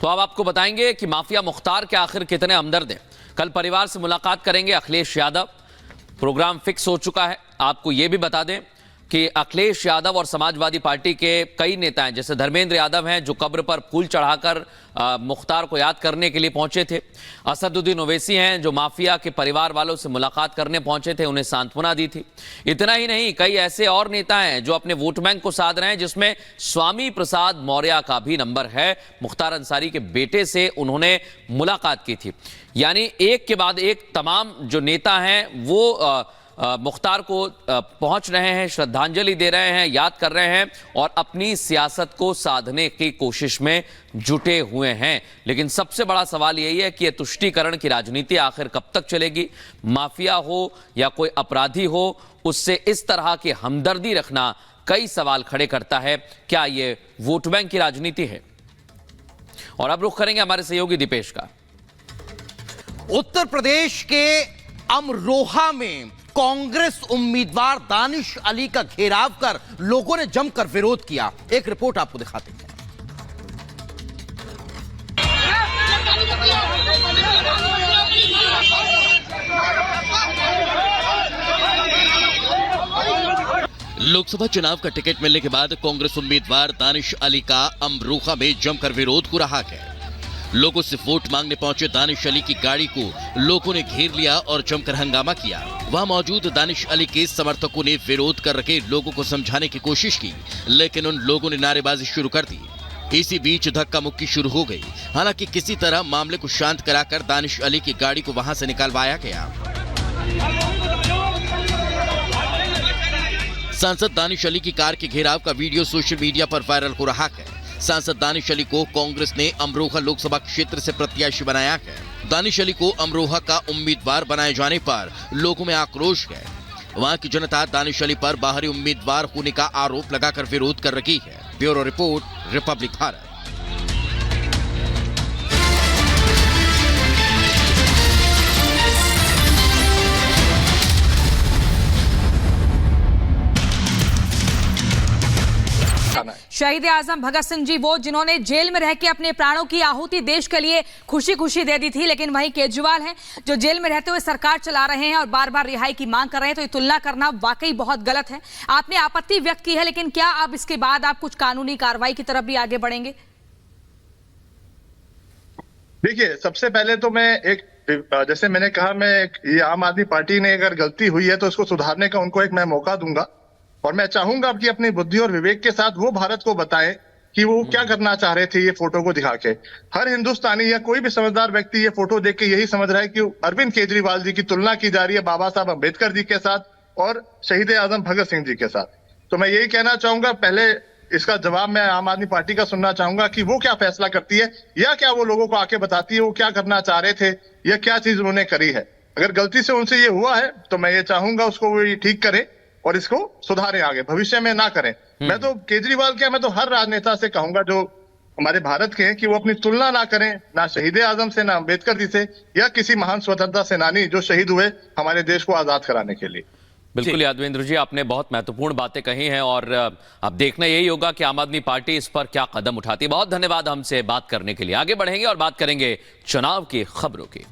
तो अब आपको बताएंगे कि माफिया मुख्तार के आखिर कितने हमदर्द हैं। कल परिवार से मुलाकात करेंगे अखिलेश यादव, प्रोग्राम फिक्स हो चुका है। आपको यह भी बता दें कि अखिलेश यादव और समाजवादी पार्टी के कई नेता हैं, जैसे धर्मेंद्र यादव हैं जो कब्र पर फूल चढ़ाकर मुख्तार को याद करने के लिए पहुंचे थे। असदुद्दीन ओवैसी हैं जो माफिया के परिवार वालों से मुलाकात करने पहुंचे थे, उन्हें सांत्वना दी थी। इतना ही नहीं, कई ऐसे और नेता हैं जो अपने वोट बैंक को साध रहे हैं, जिसमें स्वामी प्रसाद मौर्य का भी नंबर है। मुख्तार अंसारी के बेटे से उन्होंने मुलाकात की थी। यानी एक के बाद एक तमाम जो नेता हैं वो मुख्तार को पहुंच रहे हैं, श्रद्धांजलि दे रहे हैं, याद कर रहे हैं और अपनी सियासत को साधने की कोशिश में जुटे हुए हैं। लेकिन सबसे बड़ा सवाल यही है कि यह तुष्टीकरण की राजनीति आखिर कब तक चलेगी। माफिया हो या कोई अपराधी हो, उससे इस तरह की हमदर्दी रखना कई सवाल खड़े करता है। क्या यह वोट बैंक की राजनीति है? और अब रुख करेंगे हमारे सहयोगी दीपेश का। उत्तर प्रदेश के अमरोहा में कांग्रेस उम्मीदवार दानिश अली का घेराव कर लोगों ने जमकर विरोध किया। एक रिपोर्ट आपको दिखाते हैं। लोकसभा चुनाव का टिकट मिलने के बाद कांग्रेस उम्मीदवार दानिश अली का अमरोहा में जमकर विरोध हो रहा है। लोगों से वोट मांगने पहुंचे दानिश अली की गाड़ी को लोगों ने घेर लिया और जमकर हंगामा किया। वहां मौजूद दानिश अली के समर्थकों ने विरोध कर रखे लोगों को समझाने की कोशिश की, लेकिन उन लोगों ने नारेबाजी शुरू कर दी। इसी बीच धक्का मुक्की शुरू हो गई। हालांकि किसी तरह मामले को शांत कराकर दानिश अली की गाड़ी को वहां से निकालवाया गया। सांसद दानिश अली की कार के घेराव का वीडियो सोशल मीडिया पर वायरल हो रहा है। सांसद दानिश अली को कांग्रेस ने अमरोहा लोकसभा क्षेत्र से प्रत्याशी बनाया है। दानिश अली को अमरोहा का उम्मीदवार बनाए जाने पर लोगों में आक्रोश है। वहां की जनता दानिश अली पर बाहरी उम्मीदवार होने का आरोप लगाकर विरोध कर रही है। Bureau report, Republic Bharat. शहीद आजम भगत सिंह जी वो जिन्होंने जेल में रह के अपने प्राणों की आहुति देश के लिए खुशी खुशी दे दी थी, लेकिन वही केजरीवाल हैं जो जेल में रहते हुए सरकार चला रहे हैं और बार बार रिहाई की मांग कर रहे हैं। तो ये तुलना करना वाकई बहुत गलत है। आपने आपत्ति व्यक्त की है, लेकिन क्या अब इसके बाद आप कुछ कानूनी कार्रवाई की तरफ भी आगे बढ़ेंगे? देखिए, सबसे पहले तो मैं जैसे मैंने कहा, ये आम आदमी पार्टी ने अगर गलती हुई है तो उसको सुधारने का उनको मैं मौका दूंगा। और मैं चाहूंगा कि अपनी बुद्धि और विवेक के साथ वो भारत को बताएं कि वो क्या करना चाह रहे थे ये फोटो को दिखा के। हर हिंदुस्तानी या कोई भी समझदार व्यक्ति ये फोटो देख के यही समझ रहा है कि अरविंद केजरीवाल जी की तुलना की जा रही है बाबा साहब अम्बेडकर जी के साथ और शहीद आजम भगत सिंह जी के साथ। तो मैं यही कहना चाहूंगा, पहले इसका जवाब मैं आम आदमी पार्टी का सुनना चाहूंगा कि वो क्या फैसला करती है, या क्या वो लोगों को आके बताती है वो क्या करना चाह रहे थे या क्या चीज उन्होंने करी है। अगर गलती से उनसे ये हुआ है तो मैं ये चाहूंगा उसको वो ठीक करें और इसको सुधारें, आगे भविष्य में ना करें। मैं तो केजरीवाल क्या, मैं तो हर राजनेता से कहूंगा जो हमारे भारत के हैं कि वो अपनी तुलना ना करें, ना शहीद आजम से, ना अम्बेडकर जी से, या किसी महान स्वतंत्रता सेनानी जो शहीद हुए हमारे देश को आजाद कराने के लिए। बिल्कुल यादवेंद्र जी, आपने बहुत महत्वपूर्ण बातें कही हैं और अब देखना यही होगा कि आम आदमी पार्टी इस पर क्या कदम उठाती है। बहुत धन्यवाद हमसे बात करने के लिए। आगे बढ़ेंगे और बात करेंगे चुनाव की खबरों की।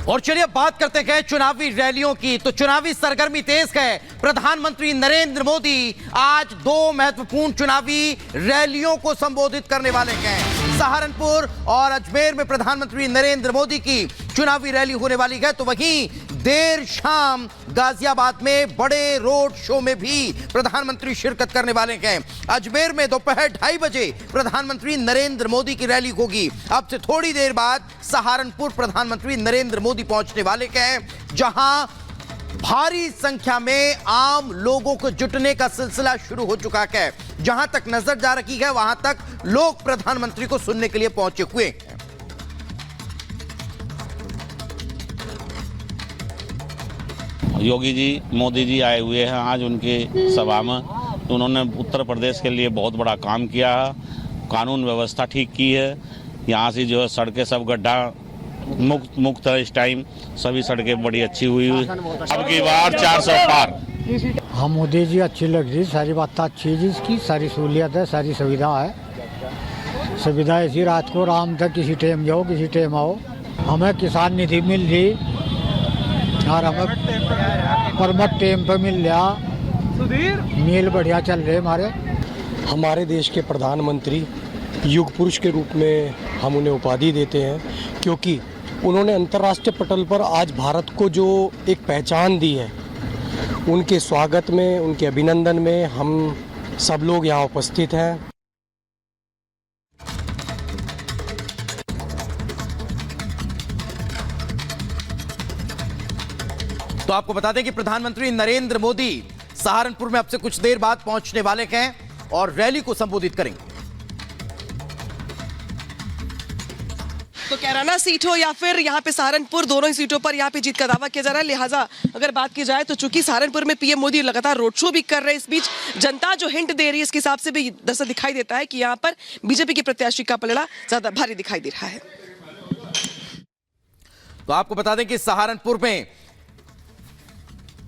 और चलिए बात करते हैं चुनावी रैलियों की। तो चुनावी सरगर्मी तेज है। प्रधानमंत्री नरेंद्र मोदी आज 2 महत्वपूर्ण चुनावी रैलियों को संबोधित करने वाले हैं। सहारनपुर और अजमेर में प्रधानमंत्री नरेंद्र मोदी की चुनावी रैली होने वाली है। तो वहीं देर शाम गाजियाबाद में बड़े रोड शो में भी प्रधानमंत्री शिरकत करने वाले हैं। अजमेर में दोपहर 2:30 बजे प्रधानमंत्री नरेंद्र मोदी की रैली होगी। अब से थोड़ी देर बाद सहारनपुर प्रधानमंत्री नरेंद्र मोदी पहुंचने वाले हैं, जहां भारी संख्या में आम लोगों को जुटने का सिलसिला शुरू हो चुका है। जहां तक नजर जा रही है वहां तक लोग प्रधानमंत्री को सुनने के लिए पहुंचे हुए हैं। योगी जी, मोदी जी आए हुए हैं आज उनके सभा में। उन्होंने उत्तर प्रदेश के लिए बहुत बड़ा काम किया है, कानून व्यवस्था ठीक की है, यहाँ से जो है सड़कें सब गड्ढा मुक्त है इस टाइम, सभी सड़कें बड़ी अच्छी हुई। अब की बार 400 पार। हाँ, मोदी जी अच्छी लग रही, सारी बात अच्छी है जिसकी, सारी सहूलियत है, सारी सुविधा है। सुविधा ऐसी रात को आराम तक किसी टाइम जाओ किसी टाइम आओ। हमें किसान निधि मिल रही और हमें परमट टाइम पर मिल रहा, मील बढ़िया चल रहे हमारे। हमारे देश के प्रधानमंत्री युग पुरुष के रूप में हम उन्हें उपाधि देते हैं, क्योंकि उन्होंने अंतर्राष्ट्रीय पटल पर आज भारत को जो एक पहचान दी है, उनके स्वागत में, उनके अभिनंदन में हम सब लोग यहाँ उपस्थित हैं। तो आपको बता दें कि प्रधानमंत्री नरेंद्र मोदी सहारनपुर में अब से कुछ देर बाद पहुंचने वाले हैं और रैली को संबोधित करेंगे। तो कैराना सीट हो या फिर यहाँ पे सहारनपुर, दोनों ही सीटों पर यहाँ पे जीत का दावा किया जा रहा है। लिहाजा अगर बात की जाए तो चूंकि सहारनपुर में पीएम मोदी लगातार रोड शो भी कर रहे हैं, इस बीच जनता जो हिंट दे रही है इसके हिसाब से भी दरअसल दिखाई देता है कि यहाँ पर बीजेपी के प्रत्याशी का पलड़ा ज्यादा भारी दिखाई दे रहा है। तो आपको बता दें कि सहारनपुर में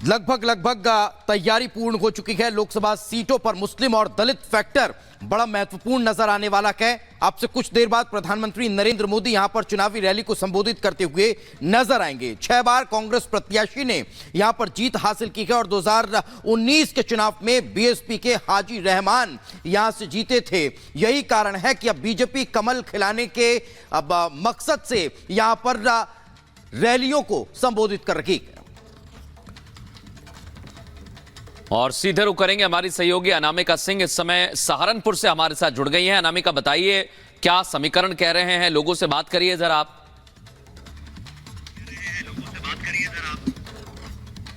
लगभग तैयारी पूर्ण हो चुकी है। लोकसभा सीटों पर मुस्लिम और दलित फैक्टर बड़ा महत्वपूर्ण नजर आने वाला है। अब से कुछ देर बाद प्रधानमंत्री नरेंद्र मोदी यहां पर चुनावी रैली को संबोधित करते हुए नजर आएंगे। 6 बार कांग्रेस प्रत्याशी ने यहां पर जीत हासिल की है और 2019 के चुनाव में बीएसपी के हाजी रहमान यहां से जीते थे। यही कारण है कि अब बीजेपी कमल खिलाने के अब मकसद से यहां पर रैलियों को संबोधित कर रही है। और सीधे रुक करेंगे हमारी सहयोगी अनामिका सिंह इस समय सहारनपुर से हमारे साथ जुड़ गई हैं। अनामिका, बताइए क्या समीकरण कह रहे हैं, लोगों से बात करिए जरा आप।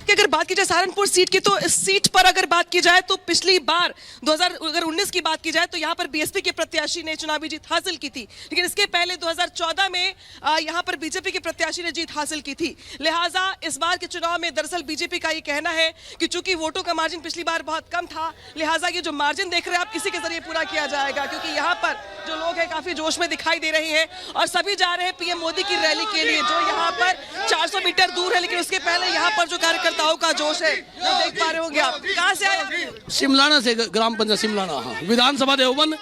कि अगर बात की जाए सहारनपुर सीट की, तो इस सीट पर अगर बात की जाए तो पिछली बार 2019 की बात की जाए तो यहां पर बीएसपी के प्रत्याशी ने चुनावी जीत हासिल की थी, लेकिन इसके पहले 2014 में यहां पर बीजेपी के प्रत्याशी ने जीत हासिल की थी। लिहाजा इस बार के चुनाव में दरअसल बीजेपी का ये कहना है कि चूंकि वोटों का मार्जिन पिछली बार बहुत कम था, लिहाजा ये जो मार्जिन देख रहे हैं आप इसी के जरिए पूरा किया जाएगा, क्योंकि यहाँ पर जो लोग हैं काफी जोश में दिखाई दे रहे हैं और सभी जा रहे हैं पीएम मोदी की रैली के लिए, जो यहाँ पर 400 मीटर दूर है। लेकिन उसके पहले यहाँ पर जो कार्यकर्ताओं का जोश है वो देख पा रहे होंगे आप। कहाँ से आए? शिमलाना से, ग्राम पंचायत शिमलाना। हाँ, विधानसभा देवबंद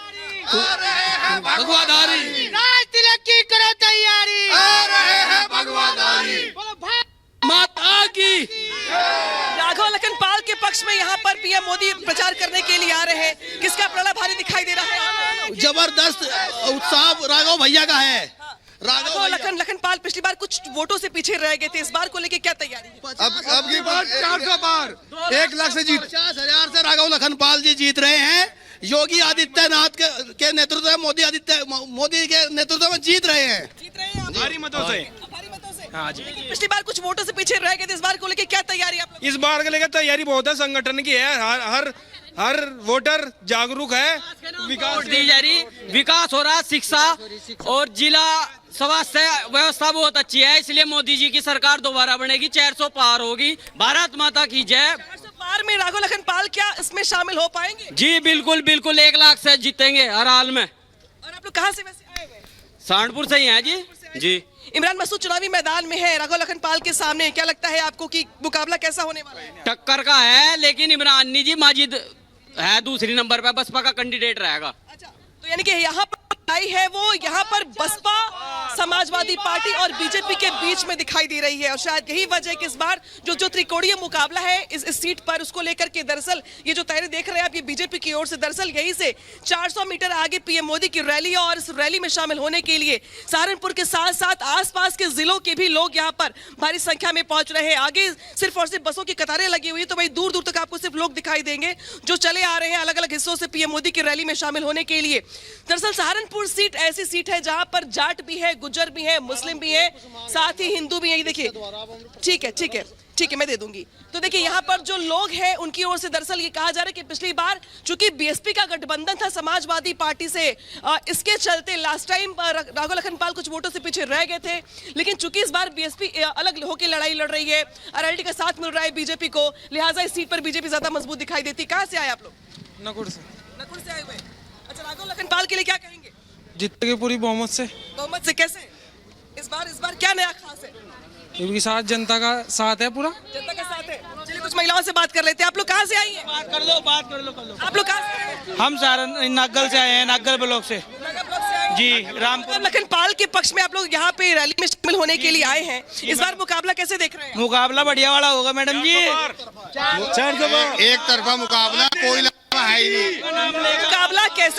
भगवाधारी की करो तैयारी, माता की। राघव लखनपाल के पक्ष में यहाँ पर पीएम मोदी प्रचार करने के लिए आ रहे हैं। किसका पलड़ा भारी दिखाई दे रहा है? जबरदस्त उत्साह राघव भैया का है। राघव लखनपाल पिछली बार कुछ वोटों से पीछे रह गए थे, इस बार को लेके क्या तैयारी? अब की बार 400 पार, 1 लाख से जीत, 50,000 से राघव लखनपाल जी जीत रहे हैं। योगी आदित्यनाथ के नेतृत्व में मोदी के नेतृत्व में जीत रहे हैं भारी मतों से। हाँ जी। पिछली बार कुछ वोटों से पीछे रह गए थे, इस बार को लेके क्या तैयारी आप? इस बार के लेकर तैयारी बहुत है, संगठन की है। हर वोटर जागरूक है। विकास दी जा रही, विकास हो रहा, शिक्षा और जिला स्वास्थ्य व्यवस्था बहुत अच्छी है, इसलिए मोदी जी की सरकार दोबारा बनेगी, 400 पार होगी। भारत माता की जय। 400 पार में राघव लखनपाल क्या इसमें शामिल हो पाएंगे? जी बिल्कुल बिल्कुल, 1 लाख से जीतेंगे हर हाल में। और आप लोग कहाँ से वैसे आए हुए? सहारनपुर से ही हैं जी। जी। इमरान मसूद चुनावी मैदान में है राघव लखनपाल के सामने, क्या लगता है आपको कि मुकाबला कैसा होने वाला है? टक्कर का है, लेकिन इमरान जी माजिद है दूसरी नंबर पे, बसपा का कैंडिडेट रहेगा। अच्छा, तो यानी कि यहाँ पर लड़ाई है वो यहाँ पर बसपा, समाजवादी पार्टी और बीजेपी के बीच में दिखाई दे रही है, और शायद यही वजह है कि इस बार जो त्रिकोणीय मुकाबला है इस सीट पर, उसको लेकर के दरअसल ये जो तैयारी देख रहे हैं आप, ये बीजेपी की ओर से दरअसल यही से 400 मीटर आगे पीएम मोदी की रैली है, और इस रैली में शामिल होने के लिए सहारनपुर के साथ साथ आसपास के जिलों के भी लोग यहाँ पर भारी संख्या में पहुंच रहे हैं। आगे सिर्फ और सिर्फ बसों की कतारें लगी हुई, तो भाई दूर दूर तक आपको सिर्फ लोग दिखाई देंगे जो चले आ रहे हैं अलग अलग हिस्सों से पीएम मोदी की रैली में शामिल होने के लिए। दरअसल सहारनपुर सीट ऐसी सीट है जहां पर जाट भी है, गुज्जर भी है, मुस्लिम भी है, साथ ही हिंदू भी है। ये देखिए, ठीक है मैं दे दूंगी। तो देखिए यहाँ पर जो लोग हैं उनकी ओर से दरअसल ये कहा जा रहा है कि पिछली बार चूंकि बीएसपी का गठबंधन था समाजवादी पार्टी से, इसके चलते लास्ट टाइम राघव लखनपाल कुछ वोटों से पीछे रह गए थे, लेकिन चूंकि इस बार बीएसपी अलग होकर लड़ाई लड़ रही है, आरएलडी का साथ मिल रहा है बीजेपी को, लिहाजा इस सीट पर बीजेपी ज्यादा मजबूत दिखाई देती। कहाँ से आए आप लोग? नकुड़ से आए हुए। अच्छा, राघव लखनपाल के लिए क्या कहेंगे? जीतेगी पूरी बहुमत से। बहुमत से कैसे इस बार क्या नया खास है? क्योंकि साथ जनता का साथ है, पूरा जनता के साथ है। चलिए कुछ महिलाओं से बात कर लेते हैं। आप लोग कहाँ से आई हैं? बात कर लो आप लोग कहाँ से आए हैं? हम सारा नागल से आए हैं, नागल ब्लॉक से नगर ब्लॉक से आए हैं। जी रामपुर। लखनपाल के पक्ष में आप लोग यहाँ पे रैली में शामिल होने के लिए आए हैं। इस बार मुकाबला कैसे देख रहे हैं? मुकाबला बढ़िया वाला होगा मैडम जी। एक तरफा मुकाबला, कोई है ही नहीं। मुकाबला कैसे